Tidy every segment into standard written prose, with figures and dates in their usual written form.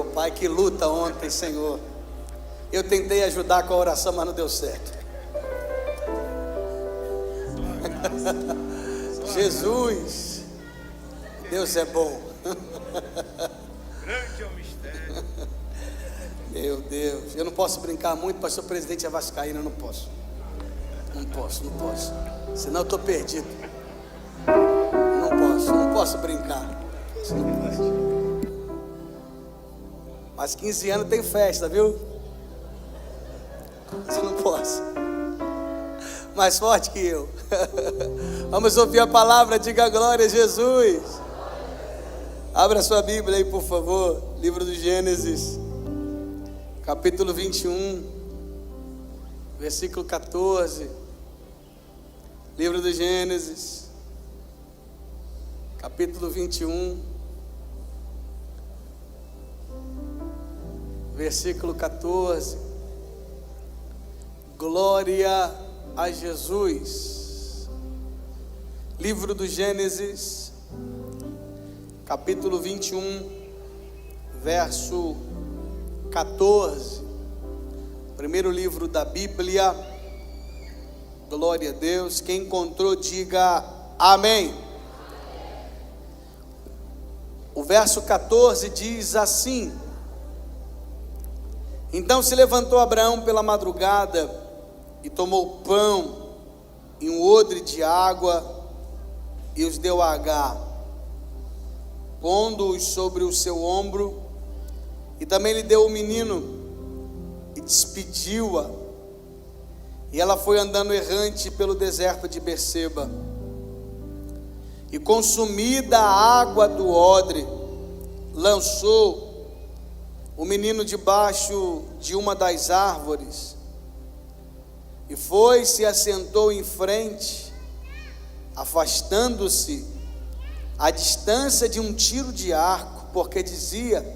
meu pai, que luta ontem, Senhor. Eu tentei ajudar com a oração, mas não deu certo. Jesus, Deus é bom. Grande é o mistério. Meu Deus, eu não posso brincar muito, pastor presidente é vascaíno, eu não posso. Não posso. Senão eu estou perdido. Não posso brincar. Não posso. Mas 15 anos tem festa, viu? Mas eu não posso. Mais forte que eu. Vamos ouvir a palavra, diga glória a Jesus. Abra sua Bíblia aí, por favor. Livro do Gênesis, capítulo 21, versículo 14. Livro do Gênesis, capítulo 21, versículo 14. Glória a Jesus. Livro do Gênesis, capítulo 21, verso 14. Primeiro livro da Bíblia. Glória a Deus. Quem encontrou, diga amém. O verso 14 diz assim: Então se levantou Abraão pela madrugada e tomou pão e um odre de água e os deu a Agar, pondo-os sobre o seu ombro, e também lhe deu o menino e despediu-a. E ela foi andando errante pelo deserto de Berseba. E consumida a água do odre, lançou o menino debaixo de uma das árvores, e foi-se e assentou em frente, afastando-se à distância de um tiro de arco, porque dizia: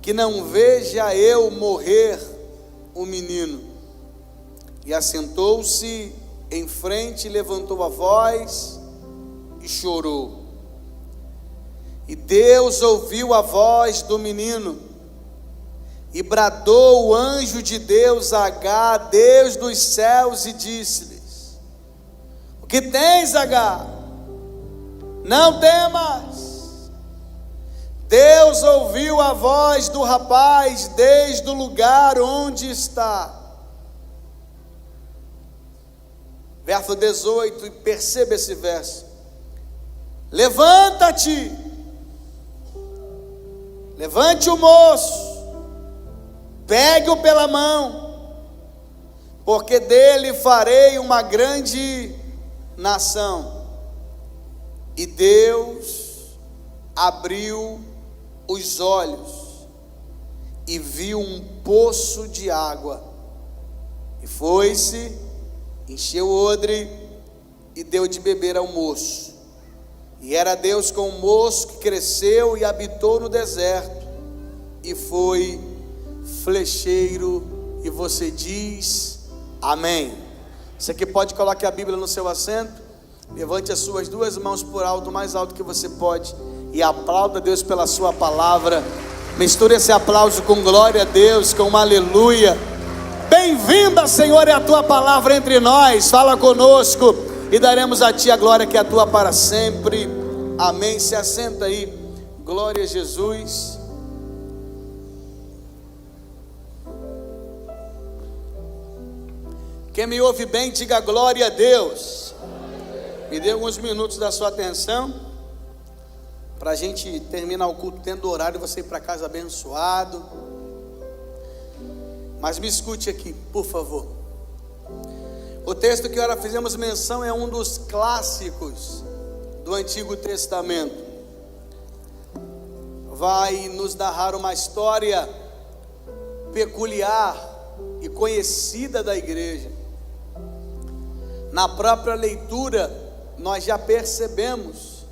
que não veja eu morrer o menino. E assentou-se em frente, levantou a voz e chorou. E Deus ouviu a voz do menino, e bradou o anjo de Deus a Agar, Deus dos céus, e disse-lhes: O que tens, Agar? Não temas. Deus ouviu a voz do rapaz desde o lugar onde está. Verso 18, e perceba esse verso: Levanta-te, levante o moço, pegue-o pela mão, porque dele farei uma grande nação. E Deus abriu os olhos e viu um poço de água, e foi-se, encheu o odre e deu de beber ao moço. E era Deus com o moço, que cresceu e habitou no deserto, e foi flecheiro. E você diz amém. Você que pode, coloque a Bíblia no seu assento, levante as suas duas mãos por alto, o mais alto que você pode, e aplauda Deus pela sua palavra. Misture esse aplauso com glória a Deus, com uma aleluia. Bem-vinda, Senhor, é a tua palavra entre nós. Fala conosco e daremos a ti a glória que é a tua para sempre. Amém. Se assenta aí. Glória a Jesus. Quem me ouve bem, diga glória a Deus. Me dê alguns minutos da sua atenção, para a gente terminar o culto tendo horário e você ir para casa abençoado. Mas me escute aqui, por favor. O texto que agora fizemos menção é um dos clássicos do Antigo Testamento. Vai nos narrar uma história peculiar e conhecida da igreja. Na própria leitura, nós já percebemos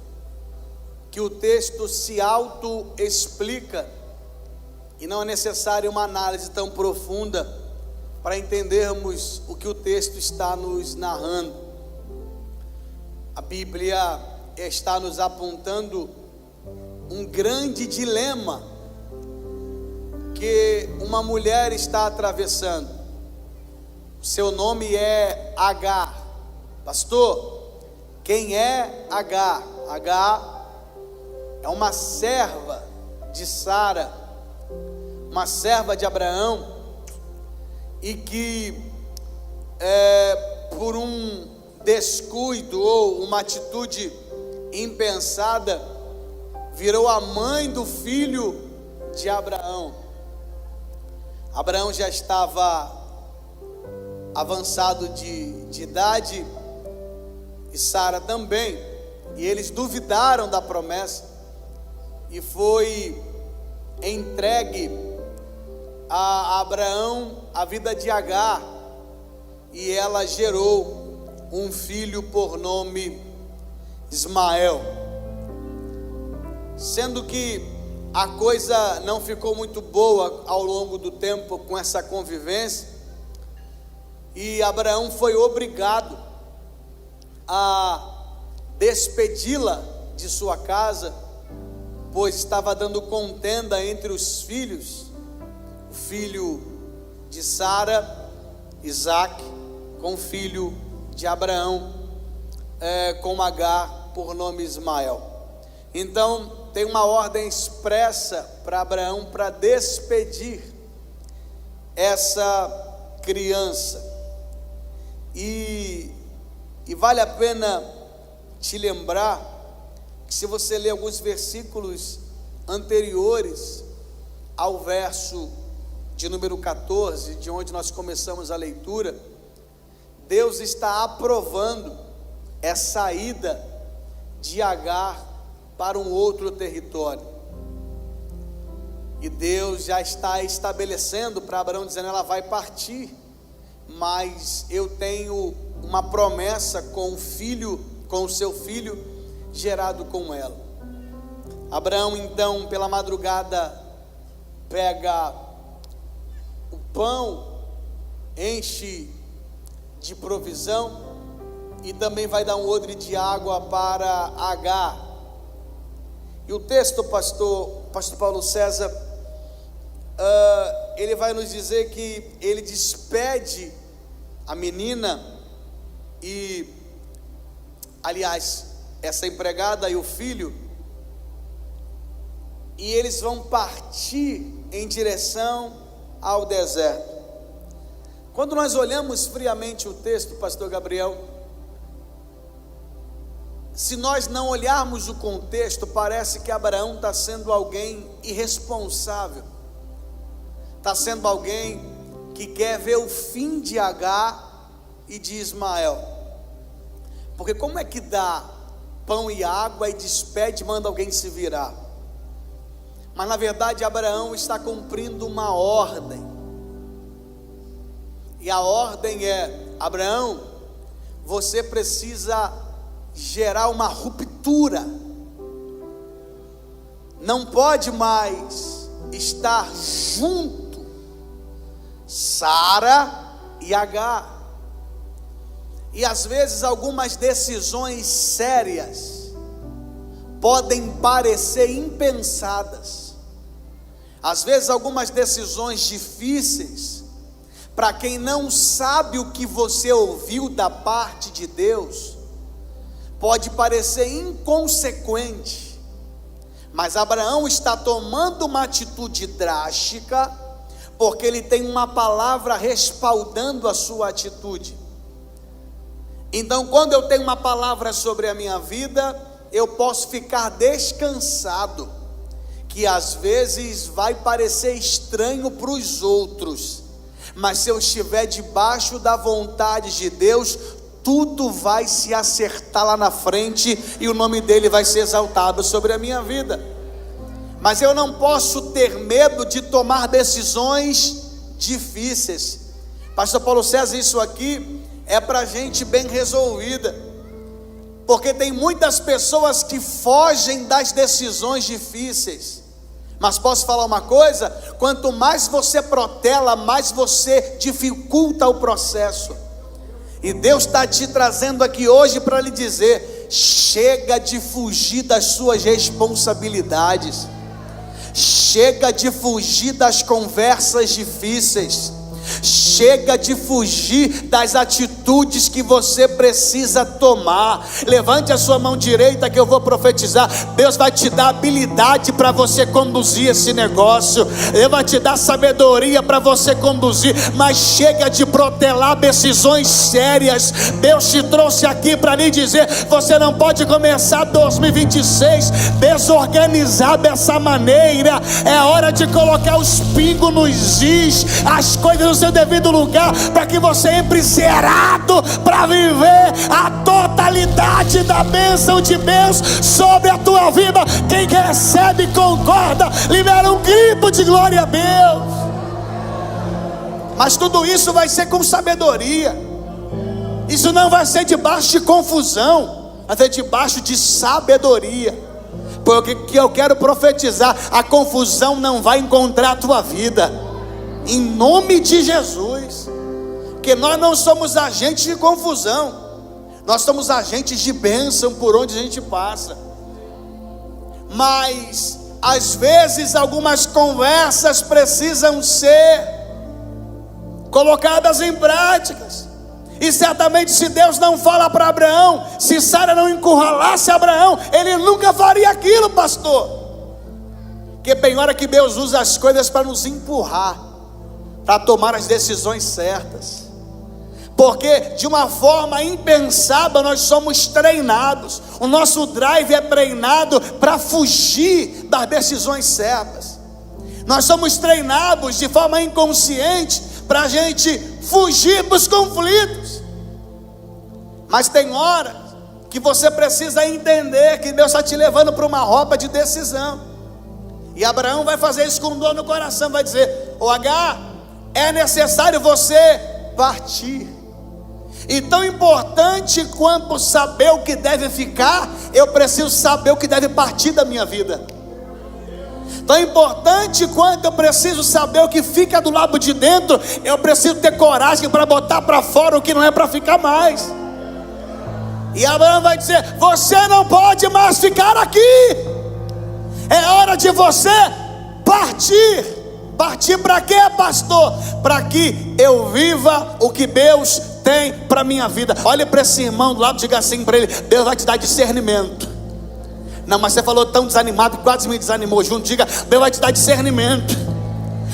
que o texto se auto-explica, e não é necessária uma análise tão profunda para entendermos o que o texto está nos narrando. A Bíblia está nos apontando um grande dilema que uma mulher está atravessando. Seu nome é Agar. Pastor, quem é Agar? Agar é uma serva de Sara, uma serva de Abraão, e que por um descuido ou uma atitude impensada, virou a mãe do filho de Abraão. Abraão já estava avançado de idade, e Sara também, e eles duvidaram da promessa, e foi entregue a Abraão a vida de Agar, e ela gerou um filho por nome Ismael. Sendo que a coisa não ficou muito boa ao longo do tempo com essa convivência, e Abraão foi obrigado a despedi-la de sua casa, pois estava dando contenda entre os filhos, o filho de Sara, Isaque, com o filho de Abraão, com Agar, por nome Ismael. Então tem uma ordem expressa para Abraão para despedir essa criança, e vale a pena te lembrar que, se você ler alguns versículos anteriores ao verso de número 14, de onde nós começamos a leitura, Deus está aprovando essa ida de Agar para um outro território, e Deus já está estabelecendo para Abraão, dizendo: ela vai partir, mas eu tenho uma promessa com o seu filho gerado com ela. Abraão então, pela madrugada, pega o pão, enche de provisão, e também vai dar um odre de água para Agar. E o texto, pastor Paulo César, ele vai nos dizer que ele despede a menina, e, aliás, essa empregada e o filho, e eles vão partir em direção ao deserto. Quando nós olhamos friamente o texto, pastor Gabriel, se nós não olharmos o contexto, parece que Abraão está sendo alguém irresponsável, está sendo alguém que quer ver o fim de Agar e de Ismael. Porque como é que dá pão e água e despede e manda alguém se virar? Mas na verdade Abraão está cumprindo uma ordem, e a ordem é: Abraão, você precisa gerar uma ruptura, não pode mais estar junto Sara e Agar. E às vezes algumas decisões sérias podem parecer impensadas, às vezes algumas decisões difíceis, para quem não sabe o que você ouviu da parte de Deus, pode parecer inconsequente, mas Abraão está tomando uma atitude drástica, porque ele tem uma palavra respaldando a sua atitude. Então, quando eu tenho uma palavra sobre a minha vida, eu posso ficar descansado, que às vezes vai parecer estranho para os outros, mas se eu estiver debaixo da vontade de Deus, tudo vai se acertar lá na frente, e o nome dele vai ser exaltado sobre a minha vida. Mas eu não posso ter medo de tomar decisões difíceis. Pastor Paulo César, isso aqui é para gente bem resolvida, porque tem muitas pessoas que fogem das decisões difíceis. Mas posso falar uma coisa? Quanto mais você protela, mais você dificulta o processo. E Deus está te trazendo aqui hoje para lhe dizer: chega de fugir das suas responsabilidades, Chega de fugir das conversas difíceis. Chega de fugir das atitudes que você precisa tomar. Levante a sua mão direita que eu vou profetizar. Deus vai te dar habilidade para você conduzir esse negócio. Ele vai te dar sabedoria para você conduzir. Mas chega de protelar decisões sérias. Deus te trouxe aqui para lhe dizer: você não pode começar 2026 desorganizado dessa maneira. É hora de colocar os pingos nos is, as coisas no seu devido lugar, para que você entre zerado para viver a totalidade da bênção de Deus sobre a tua vida. Quem recebe concorda, libera um grito de glória a Deus. Mas tudo isso vai ser com sabedoria. Isso não vai ser debaixo de confusão, vai ser debaixo de sabedoria. Porque que eu quero profetizar: a confusão não vai encontrar a tua vida, em nome de Jesus. Que nós não somos agentes de confusão, nós somos agentes de bênção por onde a gente passa. Mas às vezes algumas conversas precisam ser colocadas em práticas. E certamente, se Deus não fala para Abraão, se Sara não encurralasse Abraão, ele nunca faria aquilo, pastor. Que bem hora que Deus usa as coisas para nos empurrar, para tomar as decisões certas. Porque de uma forma impensável nós somos treinados. O nosso drive é treinado para fugir das decisões certas. Nós somos treinados de forma inconsciente para a gente fugir dos conflitos. Mas tem hora que você precisa entender que Deus está te levando para uma rota de decisão. E Abraão vai fazer isso com dor no coração, vai dizer: ô Agar, é necessário você partir. E tão importante quanto saber o que deve ficar, eu preciso saber o que deve partir da minha vida. Tão importante quanto eu preciso saber o que fica do lado de dentro, eu preciso ter coragem para botar para fora o que não é para ficar mais. E Abraão vai dizer: você não pode mais ficar aqui, é hora de você partir. Partir para quê, pastor? Para que eu viva o que Deus tem para minha vida. Olha para esse irmão do lado, diga assim para ele: Deus vai te dar discernimento. Não, mas você falou tão desanimado que quase me desanimou junto. Diga: Deus vai te dar discernimento.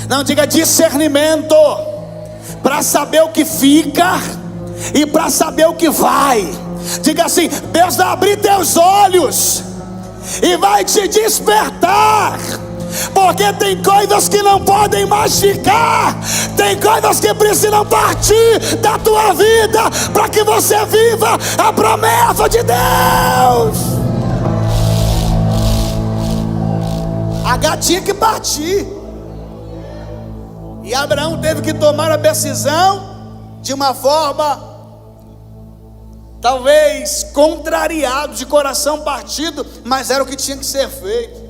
Não, diga discernimento, para saber o que fica e para saber o que vai. Diga assim: Deus vai abrir teus olhos e vai te despertar. Porque tem coisas que não podem mais ficar, tem coisas que precisam partir da tua vida, para que você viva a promessa de Deus. Agar tinha que partir, e Abraão teve que tomar a decisão de uma forma, talvez contrariado, de coração partido, mas era o que tinha que ser feito.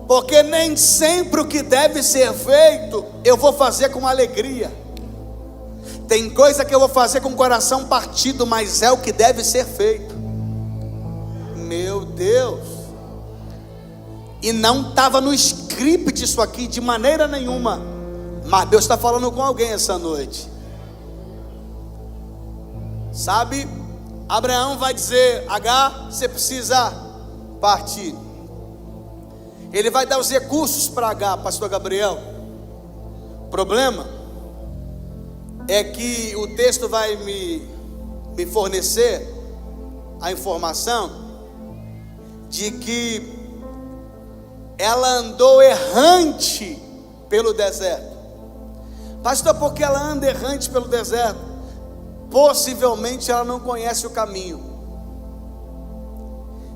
Porque nem sempre o que deve ser feito eu vou fazer com alegria. Tem coisa que eu vou fazer com o coração partido, mas é o que deve ser feito. Meu Deus. E não estava no script isso aqui de maneira nenhuma, mas Deus está falando com alguém essa noite. Sabe, Abraão vai dizer: Agar, você precisa partir. Ele vai dar os recursos para Agar, pastor Gabriel. O problema é que o texto vai me fornecer a informação de que ela andou errante pelo deserto. Pastor, por que ela anda errante pelo deserto? Possivelmente ela não conhece o caminho.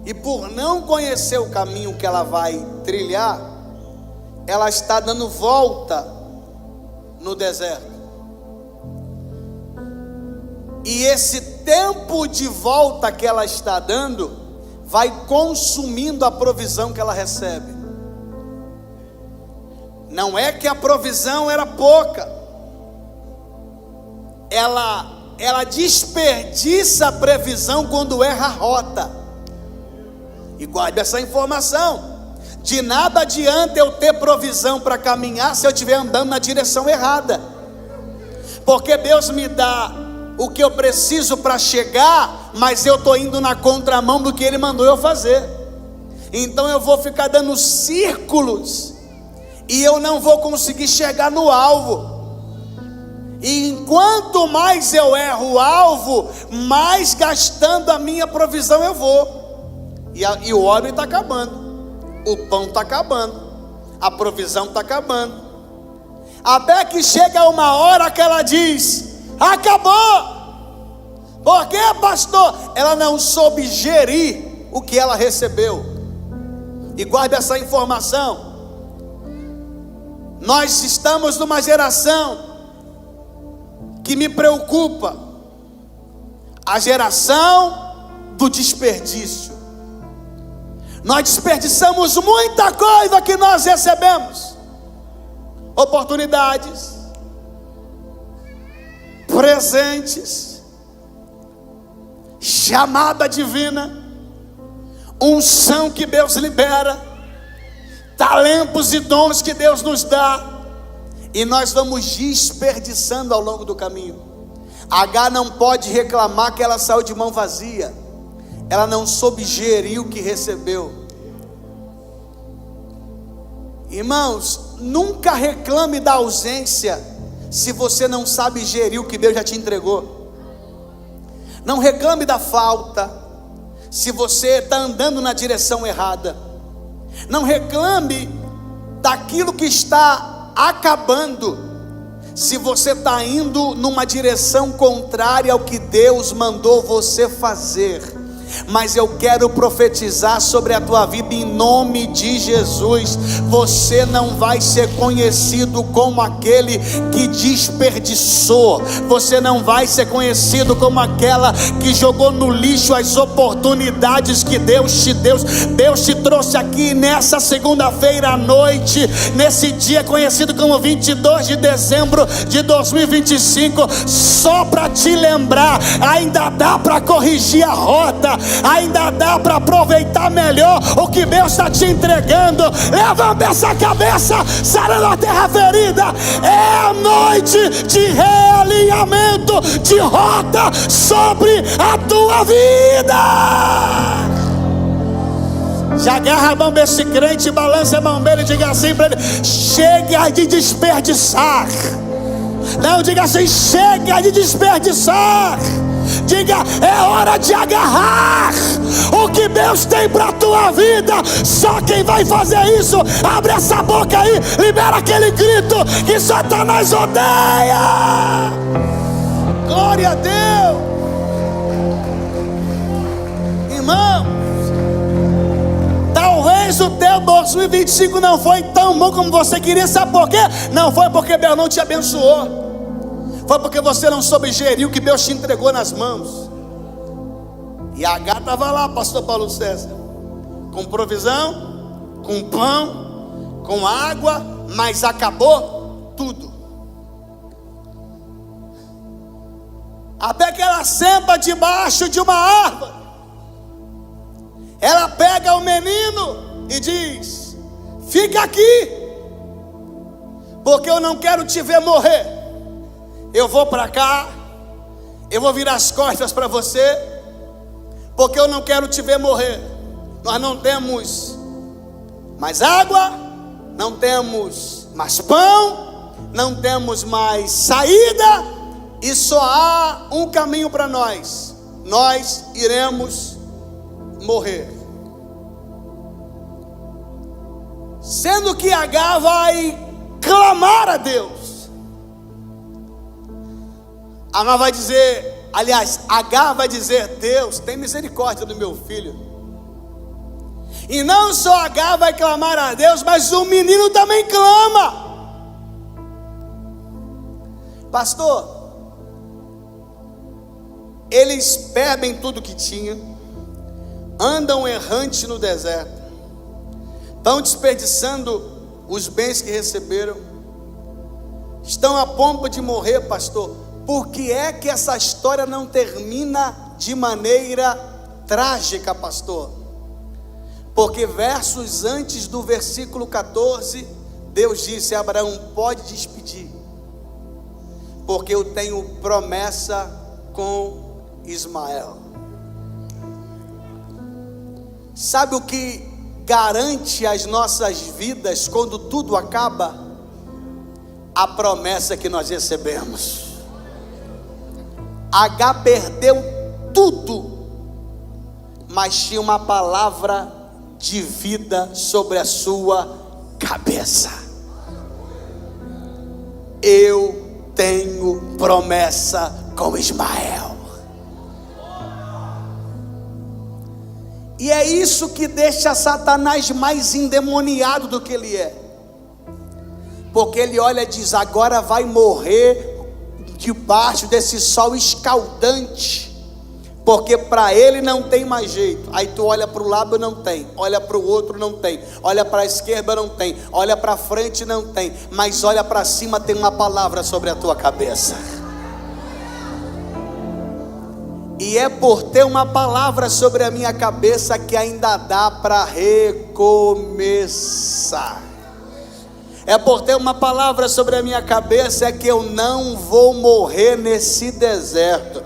E por não conhecer o caminho que ela vai trilhar, ela está dando volta no deserto. E esse tempo de volta que ela está dando vai consumindo a provisão que ela recebe. Não é que a provisão era pouca, ela desperdiça a previsão quando erra a rota. E guarde essa informação: De nada adianta eu ter provisão para caminhar se eu estiver andando na direção errada, porque Deus me dá o que eu preciso para chegar, mas eu estou indo na contramão do que Ele mandou eu fazer. Então eu vou ficar dando círculos e eu não vou conseguir chegar no alvo. E enquanto mais eu erro o alvo, mais gastando a minha provisão eu vou. E o óleo está acabando, o pão está acabando, a provisão está acabando. Até que chega uma hora que ela diz: acabou. Por quê, pastor? Ela não soube gerir o que ela recebeu. E guarde essa informação. Nós estamos numa geração que me preocupa, a geração do desperdício. Nós desperdiçamos muita coisa que nós recebemos, oportunidades, presentes, chamada divina, unção que Deus libera, talentos e dons que Deus nos dá, e nós vamos desperdiçando ao longo do caminho. H não pode reclamar que ela saiu de mão vazia, ela não soube gerir o que recebeu. Irmãos, nunca reclame da ausência se você não sabe gerir o que Deus já te entregou. Não reclame da falta se você está andando na direção errada. Não reclame daquilo que está acabando se você está indo numa direção contrária ao que Deus mandou você fazer. Mas eu quero profetizar sobre a tua vida em nome de Jesus. Você não vai ser conhecido como aquele que desperdiçou. Você não vai ser conhecido como aquela que jogou no lixo as oportunidades que Deus te deu. Deus te trouxe aqui nessa segunda-feira à noite, nesse dia conhecido como 22 de dezembro de 2025, só para te lembrar: ainda dá para corrigir a rota, ainda dá para aproveitar melhor o que Deus está te entregando. Levanta essa cabeça, sarando a terra ferida. É a noite de realinhamento de rota sobre a tua vida. Já agarra a mão desse crente, balança a mão dele e diga assim para ele: chega de desperdiçar. Não, diga assim: chega de desperdiçar. Diga: é hora de agarrar o que Deus tem para a tua vida. Só quem vai fazer isso, abre essa boca aí, libera aquele grito que Satanás odeia. Glória a Deus. Irmão, talvez o teu 2025 não foi tão bom como você queria. Sabe por quê? Não foi porque Deus não te abençoou, foi porque você não soube gerir o que Deus te entregou nas mãos. E a H estava lá, pastor Paulo César, com provisão, com pão, com água, mas acabou tudo. Até que ela senta debaixo de uma árvore, ela pega o menino e diz: fica aqui, porque eu não quero te ver morrer. Eu vou para cá, eu vou virar as costas para você, porque eu não quero te ver morrer. Nós não temos mais água, não temos mais pão, não temos mais saída, e só há um caminho para nós: nós iremos morrer. Sendo que H vai clamar a Deus. H vai dizer, aliás, H vai dizer: Deus, tem misericórdia do meu filho. E não só H vai clamar a Deus, mas o menino também clama. Pastor, eles bebem tudo que tinham, andam errantes no deserto, estão desperdiçando os bens que receberam, estão a ponto de morrer. Pastor, por que é que essa história não termina de maneira trágica, pastor? Porque versos antes do versículo 14, Deus disse a Abraão: pode despedir, porque eu tenho promessa com Ismael. Sabe o que garante as nossas vidas quando tudo acaba? A promessa que nós recebemos. H perdeu tudo, mas tinha uma palavra de vida sobre a sua cabeça. Eu tenho promessa com Ismael. E é isso que deixa Satanás mais endemoniado do que ele é. Porque ele olha e diz: agora vai morrer debaixo desse sol escaldante. Porque para ele não tem mais jeito. Aí tu olha para o lado, não tem. Olha para o outro, não tem. Olha para a esquerda, não tem. Olha para frente, não tem. Mas olha para cima, tem uma palavra sobre a tua cabeça. E é por ter uma palavra sobre a minha cabeça que ainda dá para recomeçar. É por ter uma palavra sobre a minha cabeça que eu não vou morrer nesse deserto.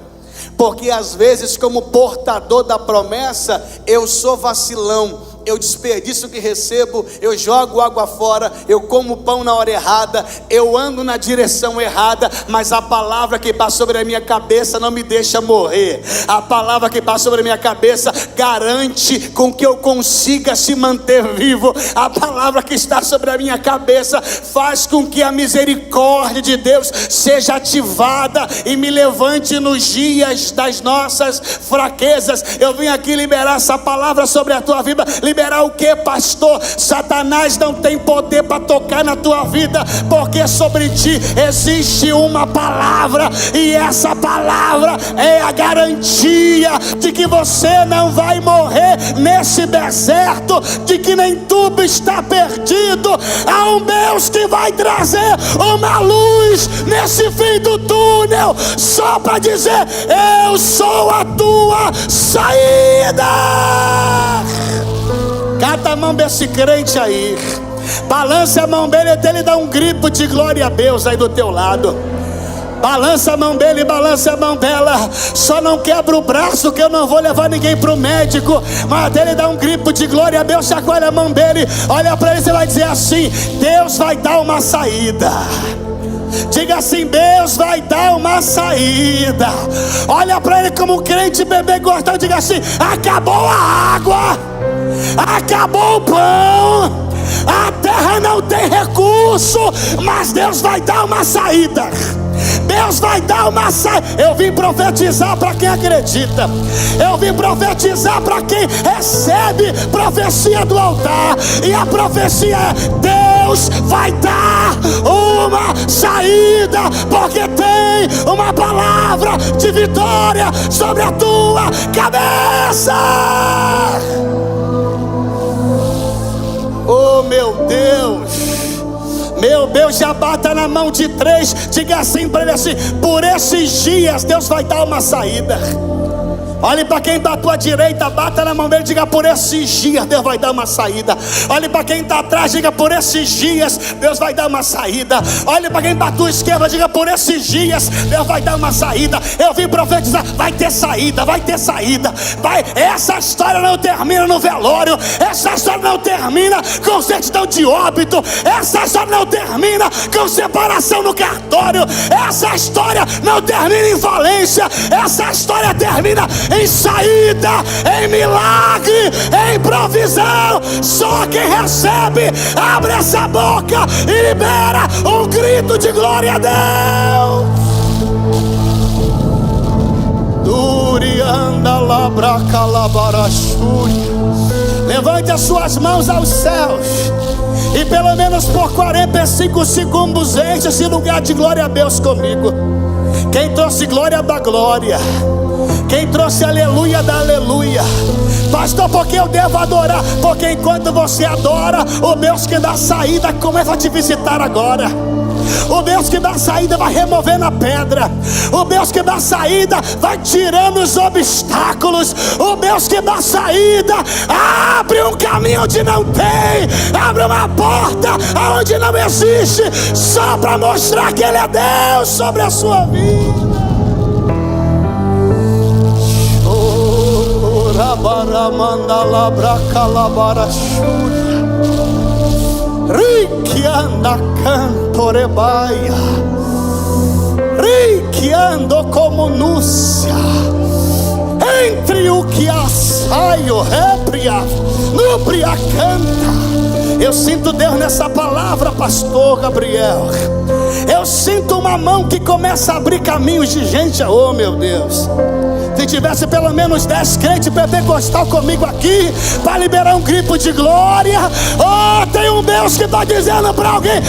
Porque às vezes, como portador da promessa, eu sou vacilão. Eu desperdiço o que recebo, eu jogo água fora, eu como pão na hora errada, eu ando na direção errada, mas a palavra que passa sobre a minha cabeça não me deixa morrer. A palavra que passa sobre a minha cabeça garante com que eu consiga se manter vivo. A palavra que está sobre a minha cabeça faz com que a misericórdia de Deus seja ativada e me levante nos dias das nossas fraquezas. Eu vim aqui liberar essa palavra sobre a tua vida. Liberar o que, pastor? Satanás não tem poder para tocar na tua vida, porque sobre ti existe uma palavra, e essa palavra é a garantia de que você não vai morrer nesse deserto, de que nem tudo está perdido. Há um Deus que vai trazer uma luz nesse fim do túnel, só para dizer: eu sou a tua saída. Cata a mão desse crente aí, balança a mão dele até ele dar um grito de glória a Deus aí do teu lado. Balança a mão dele, balança a mão dela. Só não quebra o braço, que eu não vou levar ninguém para o médico. Mas até ele dá um grito de glória a Deus, chacoalha a mão dele, olha para ele, você vai dizer assim: Deus vai dar uma saída. Diga assim: Deus vai dar uma saída. Olha para ele como crente bebê gostando, diga assim: acabou a água, acabou o pão, a terra não tem recurso, mas Deus vai dar uma saída. Deus vai dar uma saída. Eu vim profetizar para quem acredita. Eu vim profetizar para quem recebe profecia do altar. E a profecia é: Deus vai dar uma saída, porque tem uma palavra de vitória sobre a tua cabeça. Oh meu Deus, meu Deus, já bata na mão de 3, diga assim para ele assim: por esses dias Deus vai dar uma saída. Olhe para quem está à tua direita, bata na mão dele, diga: por esses dias Deus vai dar uma saída. Olhe para quem está atrás, diga: por esses dias Deus vai dar uma saída. Olhe para quem está à tua esquerda, diga: por esses dias Deus vai dar uma saída. Eu vim profetizar: vai ter saída, vai ter saída. Vai. Essa história não termina no velório, essa história não termina com certidão de óbito, essa história não termina com separação no cartório, essa história não termina em falência, essa história termina em saída, em milagre, em provisão. Só quem recebe, abre essa boca e libera um grito de glória a Deus. Durianda labra calabarachuri. Levante as suas mãos aos céus e pelo menos por 45 segundos enche esse lugar de glória a Deus comigo. Quem trouxe glória dá glória, quem trouxe aleluia dá aleluia. Pastor, porque eu devo adorar? Porque enquanto você adora, o Deus que dá saída começa a te visitar agora. O Deus que dá saída vai removendo a pedra. O Deus que dá saída vai tirando os obstáculos. O Deus que dá saída abre um caminho onde não tem, abre uma porta onde não existe, só para mostrar que Ele é Deus sobre a sua vida. Riquianda cantorebaia, riquiando como núcia, entre o que assaio répria, núbria canta. Eu sinto Deus nessa palavra, pastor Gabriel. Eu sinto uma mão que começa a abrir caminhos de gente. Oh meu Deus, se tivesse pelo menos 10 crentes pentecostal comigo aqui, para liberar um grito de glória. Oh, tem um Deus que está dizendo para alguém: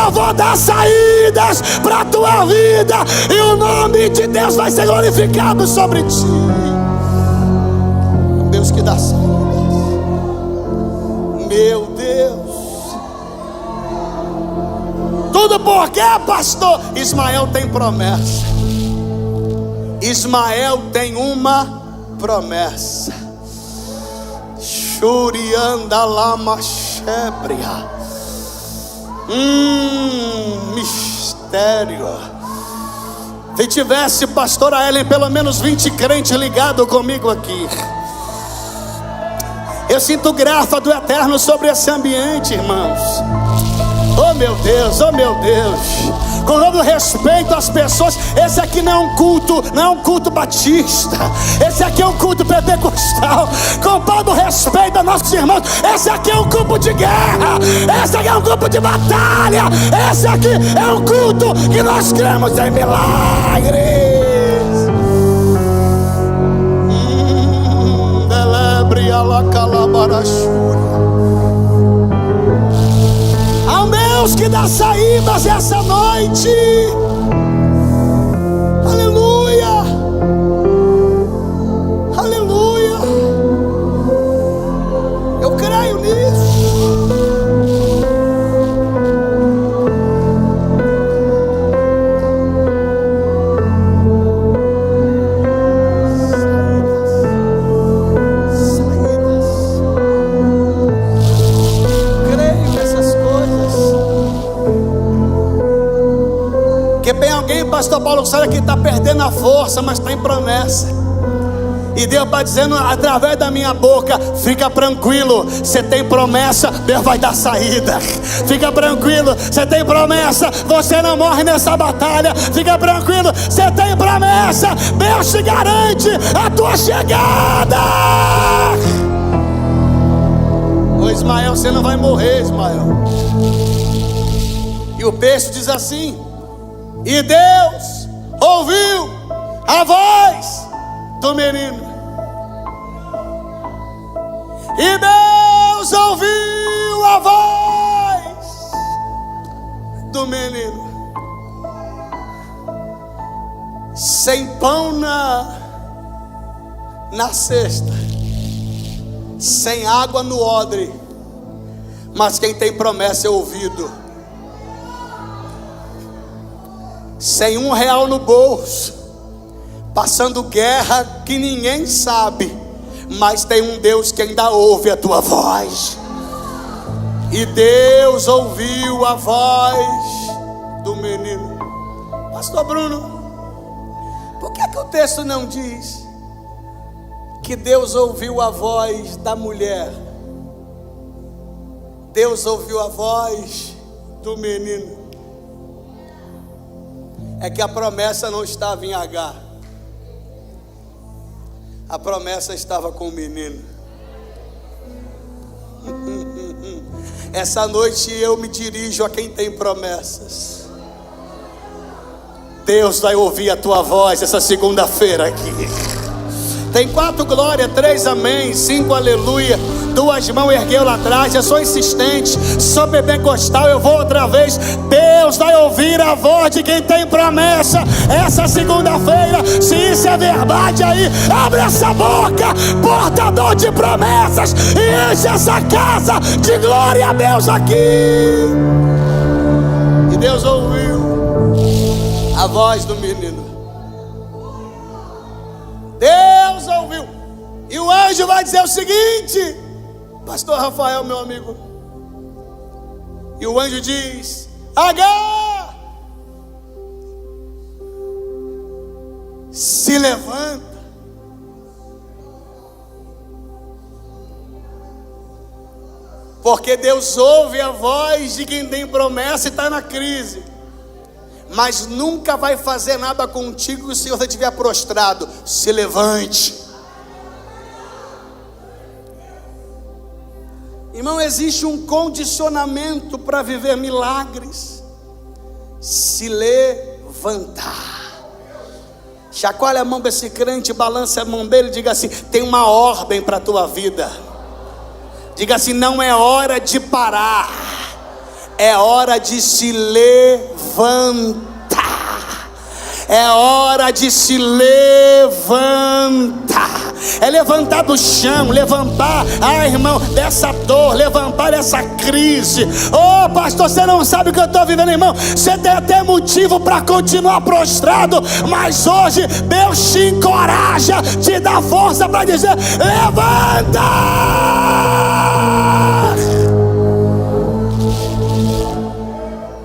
eu vou dar saídas para a tua vida, e o nome de Deus vai ser glorificado sobre ti. Um Deus que dá saídas. Meu Deus. Tudo porque, pastor, Ismael tem promessa. Ismael tem uma promessa. Shurianda lama shebria. Mistério. Se tivesse, pastora Ellen, pelo menos 20 crentes ligados comigo aqui. Eu sinto graça do Eterno sobre esse ambiente, irmãos. Oh meu Deus, oh meu Deus. Com todo respeito às pessoas, esse aqui não é um culto, não é um culto batista. Esse aqui é um culto pentecostal. Com todo respeito a nossos irmãos, esse aqui é um grupo de guerra. Esse aqui é um grupo de batalha. Esse aqui é um culto que nós cremos em milagres. Há um Deus que dá saídas essa noite. Aleluia, aleluia. Eu creio nisso. Pastor Paulo, sabe que está perdendo a força, mas está em promessa. E Deus está dizendo através da minha boca: fica tranquilo, você tem promessa, Deus vai dar saída. Fica tranquilo, você tem promessa, você não morre nessa batalha. Fica tranquilo, você tem promessa, Deus te garante a tua chegada. Ô Ismael, você não vai morrer, Ismael. E o texto diz assim: e Deus ouviu a voz do menino. E Deus ouviu a voz do menino. Sem pão na cesta, sem água no odre, mas quem tem promessa é ouvido. Sem R$1 no bolso, passando guerra que ninguém sabe, mas tem um Deus que ainda ouve a tua voz. E Deus ouviu a voz do menino. Pastor Bruno, por que o texto não diz que Deus ouviu a voz da mulher? Deus ouviu a voz do menino. É que a promessa não estava em Agar. A promessa estava com o menino. Essa noite eu me dirijo a quem tem promessas. Deus vai ouvir a tua voz essa segunda-feira aqui. Tem 4 glória, 3 amém, 5 aleluia, 2 mãos ergueu lá atrás. Eu sou insistente, sou pentecostal, eu vou outra vez. Deus vai ouvir a voz de quem tem promessa essa segunda-feira. Se isso é verdade aí, abre essa boca, portador de promessas, e enche essa casa de glória a Deus aqui. E Deus ouviu. a voz do menino. Deus ouviu. E o anjo vai dizer o seguinte, pastor Rafael, meu amigo. E o anjo diz: Agar, se levanta. Porque Deus ouve a voz de quem tem promessa e está na crise, mas nunca vai fazer nada contigo se o Senhor estiver prostrado. Se levante. Irmão, existe um condicionamento para viver milagres: se levantar. Chacoalhe a mão desse crente, balance a mão dele e diga assim: tem uma ordem para a tua vida. Diga assim: não é hora de parar, é hora de se levantar. É hora de se levantar. É levantar do chão, levantar, irmão, dessa dor, levantar dessa crise. Oh, pastor, você não sabe o que eu estou vivendo, irmão. Você tem até motivo para continuar prostrado, mas hoje Deus te encoraja, te dá força para dizer: levanta!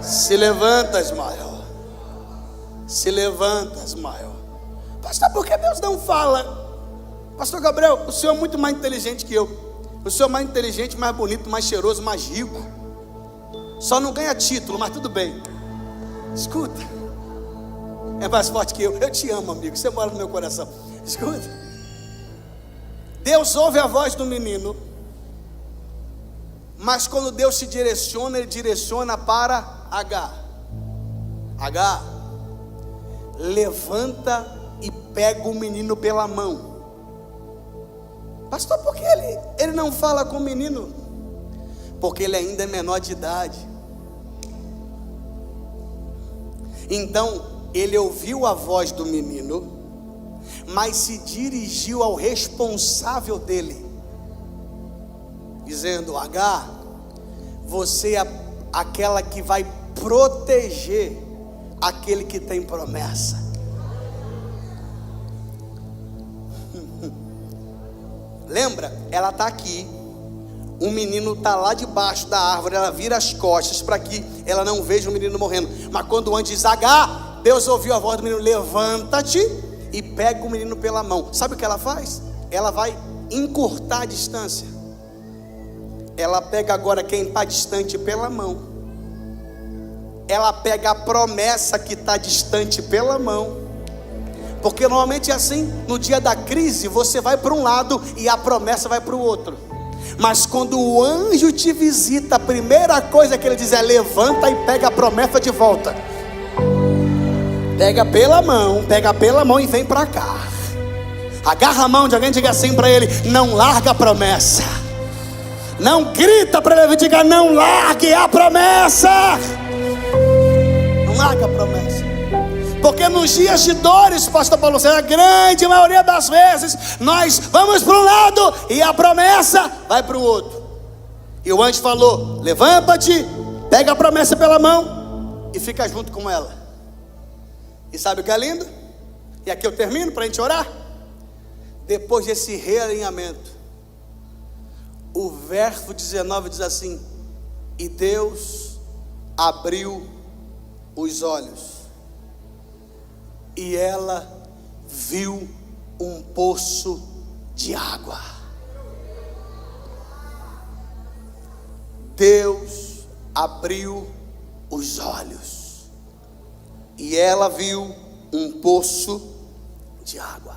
Se levanta, Ismael. Se levanta, Ismael. Pastor, por que Deus não fala? Pastor Gabriel, o senhor é muito mais inteligente que eu. O senhor é mais inteligente, mais bonito, mais cheiroso, mais rico. Só não ganha título, mas tudo bem. Escuta, é mais forte que eu. Eu te amo, amigo, você mora no meu coração. Escuta. Deus ouve a voz do menino, mas quando Deus se direciona, Ele direciona para Agar. Agar, levanta e pega o menino pela mão. Pastor, por que ele não fala com o menino? Porque ele ainda é menor de idade. Então ele ouviu a voz do menino, mas se dirigiu ao responsável dele, dizendo: Agar, você é aquela que vai proteger aquele que tem promessa. Lembra? Ela está aqui, o menino está lá debaixo da árvore, ela vira as costas para que ela não veja o menino morrendo. Mas quando o anjo diz Agar, Deus ouviu a voz do menino: levanta-te e pega o menino pela mão. Sabe o que ela faz? Ela vai encurtar a distância. Ela pega agora quem está distante pela mão. Ela pega a promessa que está distante pela mão. Porque normalmente é assim, no dia da crise você vai para um lado e a promessa vai para o outro. Mas quando o anjo te visita, a primeira coisa que ele diz é: levanta e pega a promessa de volta. Pega pela mão e vem para cá. Agarra a mão de alguém e diga assim para ele: não larga a promessa. Não grita para ele e diga: não largue a promessa. Não larga a promessa. Porque nos dias de dores, pastor Paulo, a grande maioria das vezes nós vamos para um lado e a promessa vai para o outro. E o anjo falou: levanta-te, pega a promessa pela mão e fica junto com ela. E sabe o que é lindo? E aqui eu termino para a gente orar. Depois desse realinhamento, o verso 19 diz assim: e Deus abriu os olhos, e ela viu um poço de água. Deus abriu os olhos, e ela viu um poço de água.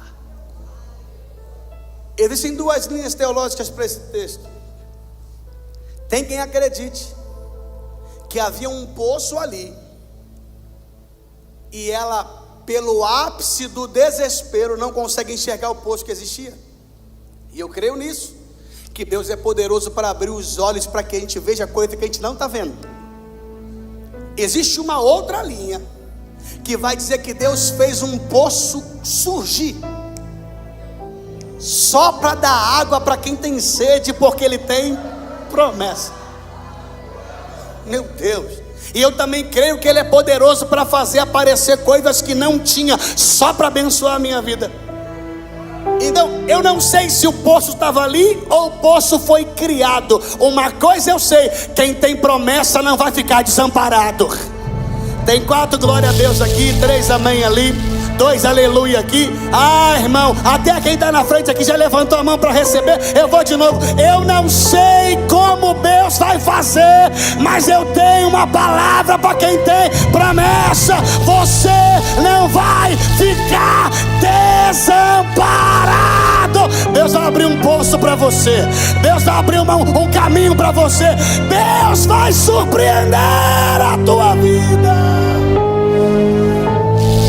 Existem duas linhas teológicas para esse texto. Tem quem acredite que havia um poço ali, e ela, pelo ápice do desespero, não consegue enxergar o poço que existia. E eu creio nisso, que Deus é poderoso para abrir os olhos para que a gente veja coisa que a gente não está vendo. Existe uma outra linha que vai dizer que Deus fez um poço surgir só para dar água para quem tem sede, porque Ele tem promessa. Meu Deus. E eu também creio que Ele é poderoso para fazer aparecer coisas que não tinha, só para abençoar a minha vida. Então eu não sei se o poço estava ali ou o poço foi criado. Uma coisa eu sei: quem tem promessa não vai ficar desamparado. Tem 4 glória a Deus aqui, 3 amém ali, 2 aleluia aqui. Ah, irmão, até quem está na frente aqui já levantou a mão para receber. Eu vou de novo. Eu não sei como Deus vai fazer, mas eu tenho uma palavra para quem tem promessa: você não vai ficar desamparado. Deus vai abrir um poço para você, Deus vai abrir um caminho para você, Deus vai surpreender a tua vida.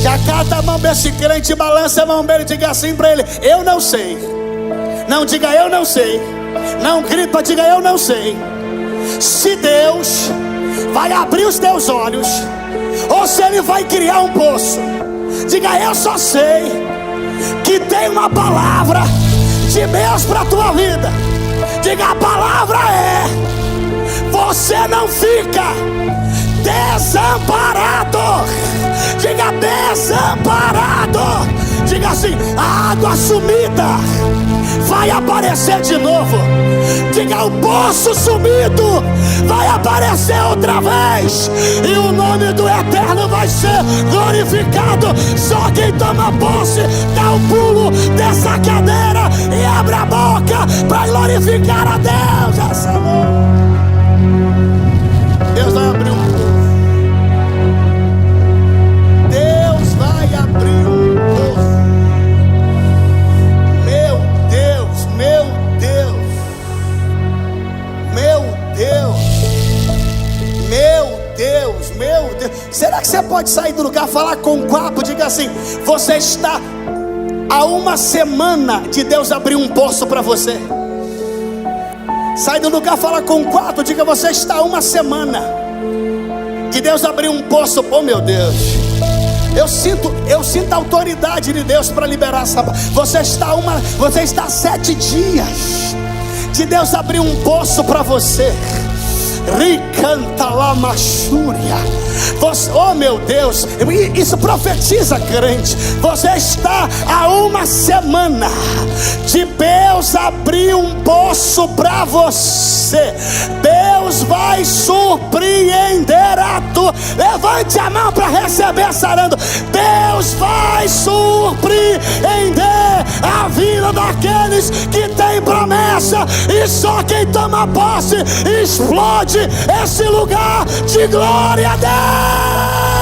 Já cata a mão desse crente, balança a mão dele e diga assim para ele: eu não sei. Não diga eu não sei, não grita, diga eu não sei se Deus vai abrir os teus olhos ou se Ele vai criar um poço. Diga: eu só sei que tem uma palavra de Deus para a tua vida. Diga: a palavra é: você não fica desamparado. Diga: desamparado. Diga assim: a água sumida vai aparecer de novo. Diga: o poço sumido vai aparecer outra vez, e o nome do Eterno vai ser glorificado. Só quem toma posse dá um pulo dessa cadeira e abre a boca para glorificar a Deus. Essa noite Deus vai abrir um poço. Deus vai abrir um poço. Meu Deus, meu Deus, meu Deus, meu Deus, meu Deus. Será que você pode sair do lugar, falar com o copo? Diga assim: você está há uma semana de Deus abrir um poço para você. Sai do lugar, fala com o quarto, diga: você está há uma semana de Deus abrir um poço. Oh meu Deus, eu sinto a autoridade de Deus para liberar essa. Você está há 7 dias de Deus abrir um poço para você. Ricanta lá machúria. Oh meu Deus, isso profetiza, crente. Você está há uma semana de Deus abrir um poço para você. Deus vai surpreender a tua. Levante a mão para receber, sarando. Deus vai surpreender a vida daqueles que têm promessa, e só quem toma posse explode esse lugar de glória a Deus.